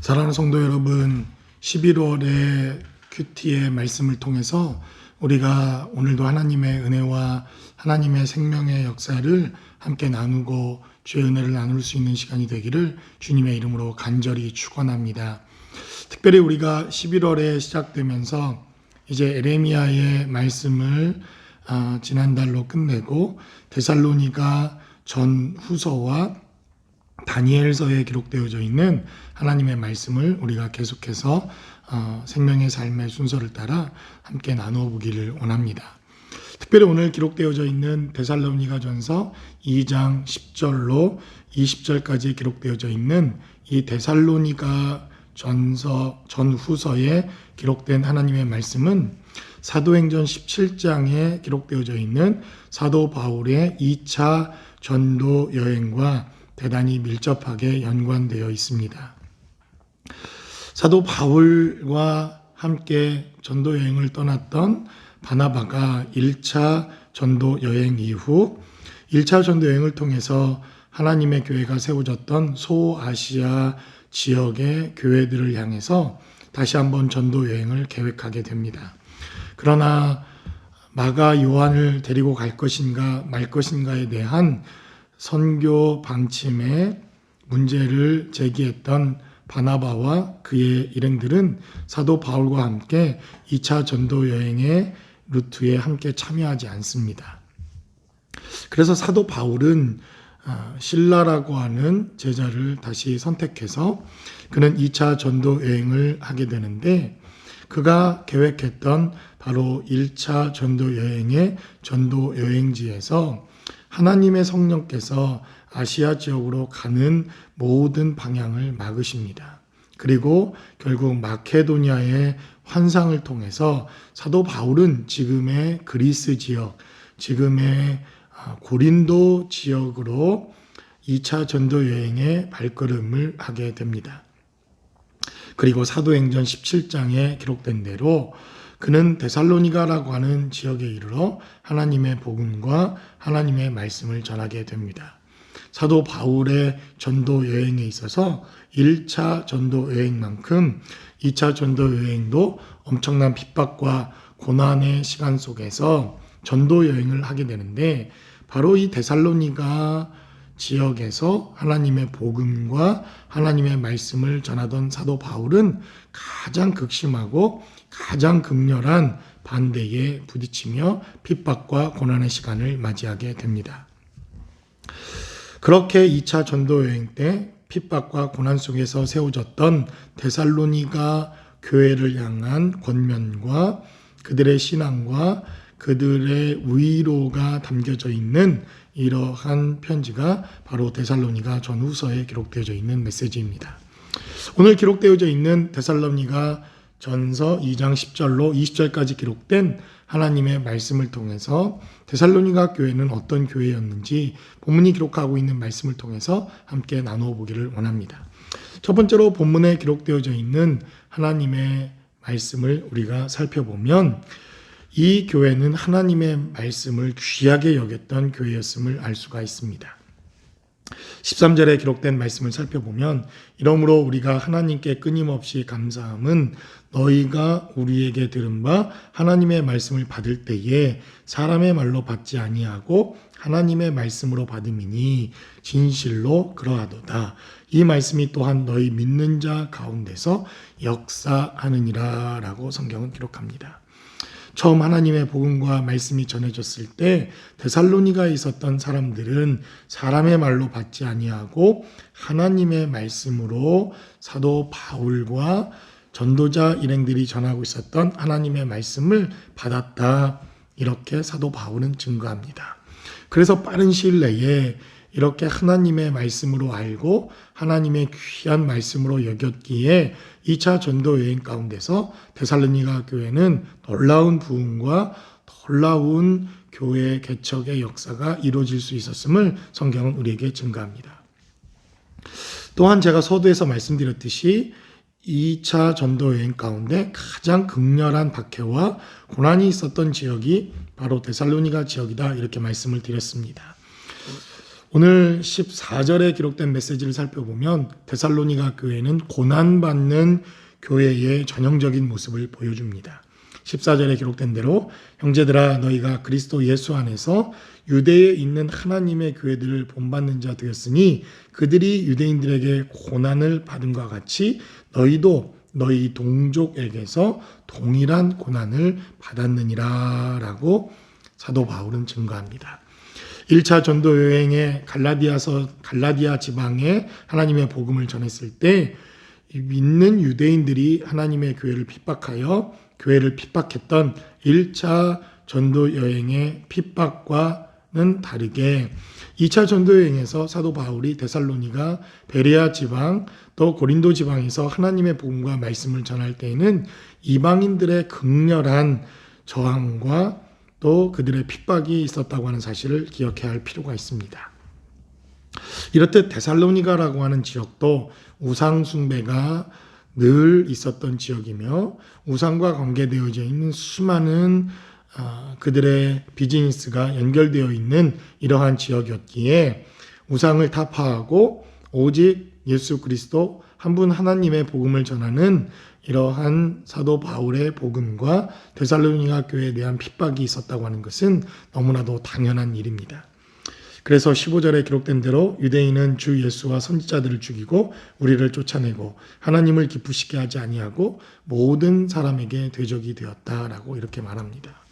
사랑하는 성도 여러분, 11월의 큐티의 말씀을 통해서 우리가 오늘도 하나님의 은혜와 하나님의 생명의 역사를 함께 나누고 주의 은혜를 나눌 수 있는 시간이 되기를 주님의 이름으로 간절히 축원합니다. 특별히 우리가 11월에 시작되면서 이제 에레미야의 말씀을 지난달로 끝내고 데살로니가 전후서와 다니엘서에 기록되어져 있는 하나님의 말씀을 우리가 계속해서 생명의 삶의 순서를 따라 함께 나누어 보기를 원합니다. 특별히 오늘 기록되어져 있는 데살로니가전서 2장 10절로 20절까지 기록되어져 있는 이 데살로니가 전후서에 기록된 하나님의 말씀은 사도행전 17장에 기록되어져 있는 사도 바울의 2차 전도 여행과 대단히 밀접하게 연관되어 있습니다. 사도 바울과 함께 전도 여행을 떠났던 바나바가 1차 전도 여행 이후 1차 전도 여행을 통해서 하나님의 교회가 세워졌던 소아시아 지역의 교회들을 향해서 다시 한번 전도 여행을 계획하게 됩니다. 그러나 마가 요한을 데리고 갈 것인가 말 것인가에 대한 선교 방침에 문제를 제기했던 바나바와 그의 일행들은 사도 바울과 함께 2차 전도 여행의 루트에 함께 참여하지 않습니다. 그래서 사도 바울은 실라라고 하는 제자를 다시 선택해서 그는 2차 전도 여행을 하게 되는데 그가 계획했던 바로 1차 전도 여행의 전도 여행지에서 하나님의 성령께서 아시아 지역으로 가는 모든 방향을 막으십니다. 그리고 결국 마케도니아의 환상을 통해서 사도 바울은 지금의 그리스 지역, 지금의 고린도 지역으로 2차 전도 여행의 발걸음을 하게 됩니다. 그리고 사도행전 17장에 기록된 대로 그는 데살로니가라고 하는 지역에 이르러 하나님의 복음과 하나님의 말씀을 전하게 됩니다. 사도 바울의 전도 여행에 있어서 1차 전도 여행만큼 2차 전도 여행도 엄청난 핍박과 고난의 시간 속에서 전도 여행을 하게 되는데 바로 이 데살로니가 지역에서 하나님의 복음과 하나님의 말씀을 전하던 사도 바울은 가장 극심하고 가장 극렬한 반대에 부딪히며 핍박과 고난의 시간을 맞이하게 됩니다. 그렇게 2차 전도 여행 때 핍박과 고난 속에서 세워졌던 데살로니가 교회를 향한 권면과 그들의 신앙과 그들의 위로가 담겨져 있는 이러한 편지가 바로 데살로니가 전후서에 기록되어져 있는 메시지입니다. 오늘 기록되어져 있는 데살로니가 전서 2장 10절로 20절까지 기록된 하나님의 말씀을 통해서 데살로니가 교회는 어떤 교회였는지 본문이 기록하고 있는 말씀을 통해서 함께 나누어 보기를 원합니다. 첫 번째로 본문에 기록되어져 있는 하나님의 말씀을 우리가 살펴보면 이 교회는 하나님의 말씀을 귀하게 여겼던 교회였음을 알 수가 있습니다. 13절에 기록된 말씀을 살펴보면 이러므로 우리가 하나님께 끊임없이 감사함은 너희가 우리에게 들은 바 하나님의 말씀을 받을 때에 사람의 말로 받지 아니하고 하나님의 말씀으로 받음이니 진실로 그러하도다. 이 말씀이 또한 너희 믿는 자 가운데서 역사하느니라 라고 성경은 기록합니다. 처음 하나님의 복음과 말씀이 전해졌을 때 데살로니가에 있었던 사람들은 사람의 말로 받지 아니하고 하나님의 말씀으로 사도 바울과 전도자 일행들이 전하고 있었던 하나님의 말씀을 받았다. 이렇게 사도 바울은 증거합니다. 그래서 빠른 시일 내에 이렇게 하나님의 말씀으로 알고 하나님의 귀한 말씀으로 여겼기에 2차 전도 여행 가운데서 데살로니가 교회는 놀라운 부흥과 놀라운 교회 개척의 역사가 이루어질 수 있었음을 성경은 우리에게 증거합니다. 또한 제가 서두에서 말씀드렸듯이 2차 전도 여행 가운데 가장 극렬한 박해와 고난이 있었던 지역이 바로 데살로니가 지역이다 이렇게 말씀을 드렸습니다. 오늘 14절에 기록된 메시지를 살펴보면 데살로니가 교회는 고난받는 교회의 전형적인 모습을 보여줍니다. 14절에 기록된 대로 형제들아 너희가 그리스도 예수 안에서 유대에 있는 하나님의 교회들을 본받는 자 되었으니 그들이 유대인들에게 고난을 받은 것과 같이 너희도 너희 동족에게서 동일한 고난을 받았느니라 라고 사도 바울은 증거합니다. 1차 전도 여행에 갈라디아 지방에 하나님의 복음을 전했을 때 믿는 유대인들이 하나님의 교회를 핍박하여 교회를 핍박했던 1차 전도 여행의 핍박과는 다르게 2차 전도 여행에서 사도 바울이 데살로니가 베레아 지방 또 고린도 지방에서 하나님의 복음과 말씀을 전할 때에는 이방인들의 극렬한 저항과 또 그들의 핍박이 있었다고 하는 사실을 기억해야 할 필요가 있습니다. 이렇듯 데살로니가라고 하는 지역도 우상 숭배가 늘 있었던 지역이며 우상과 관계되어져 있는 수많은 그들의 비즈니스가 연결되어 있는 이러한 지역이었기에 우상을 타파하고 오직 예수 그리스도 한 분 하나님의 복음을 전하는 이러한 사도 바울의 복음과 데살로니가 교회에 대한 핍박이 있었다고 하는 것은 너무나도 당연한 일입니다. 그래서 15절에 기록된 대로 유대인은 주 예수와 선지자들을 죽이고 우리를 쫓아내고 하나님을 기쁘시게 하지 아니하고 모든 사람에게 대적이 되었다라고 이렇게 말합니다.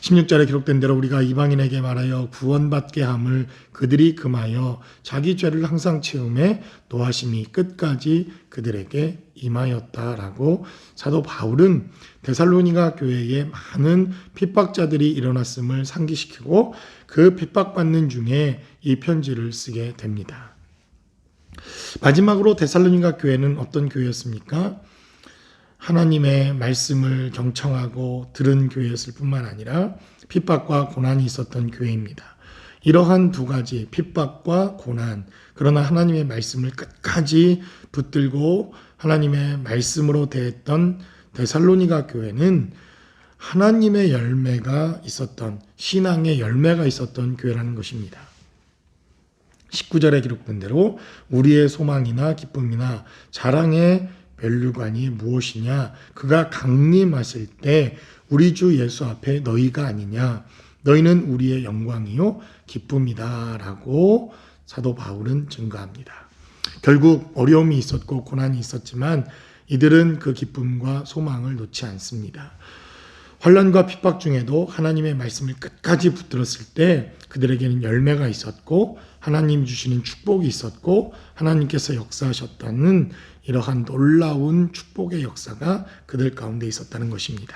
16절에 기록된 대로 우리가 이방인에게 말하여 구원받게 함을 그들이 금하여 자기 죄를 항상 채움에 노하심이 끝까지 그들에게 임하였다라고 사도 바울은 데살로니가 교회에 많은 핍박자들이 일어났음을 상기시키고 그 핍박받는 중에 이 편지를 쓰게 됩니다. 마지막으로 데살로니가 교회는 어떤 교회였습니까? 하나님의 말씀을 경청하고 들은 교회였을 뿐만 아니라 핍박과 고난이 있었던 교회입니다. 이러한 두 가지 핍박과 고난, 그러나 하나님의 말씀을 끝까지 붙들고 하나님의 말씀으로 대했던 데살로니가 교회는 하나님의 열매가 있었던, 신앙의 열매가 있었던 교회라는 것입니다. 19절에 기록된 대로 우리의 소망이나 기쁨이나 자랑의 면류관이 무엇이냐? 그가 강림하실 때 우리 주 예수 앞에 너희가 아니냐? 너희는 우리의 영광이요 기쁨이다 라고 사도 바울은 증거합니다. 결국 어려움이 있었고 고난이 있었지만 이들은 그 기쁨과 소망을 놓지 않습니다. 환난과 핍박 중에도 하나님의 말씀을 끝까지 붙들었을 때 그들에게는 열매가 있었고 하나님 주시는 축복이 있었고 하나님께서 역사하셨다는 이러한 놀라운 축복의 역사가 그들 가운데 있었다는 것입니다.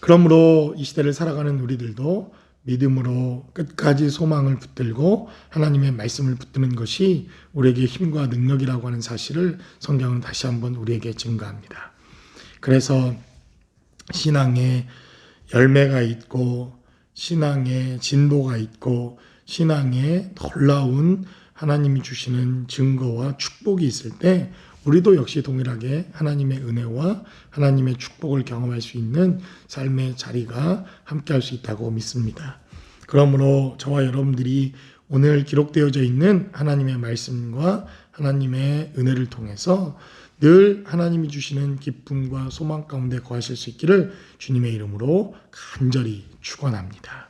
그러므로 이 시대를 살아가는 우리들도 믿음으로 끝까지 소망을 붙들고 하나님의 말씀을 붙드는 것이 우리에게 힘과 능력이라고 하는 사실을 성경은 다시 한번 우리에게 증거합니다. 그래서 신앙에 열매가 있고 신앙에 진보가 있고 신앙에 놀라운 하나님이 주시는 증거와 축복이 있을 때 우리도 역시 동일하게 하나님의 은혜와 하나님의 축복을 경험할 수 있는 삶의 자리가 함께할 수 있다고 믿습니다. 그러므로 저와 여러분들이 오늘 기록되어져 있는 하나님의 말씀과 하나님의 은혜를 통해서 늘 하나님이 주시는 기쁨과 소망 가운데 거하실 수 있기를 주님의 이름으로 간절히 축원합니다.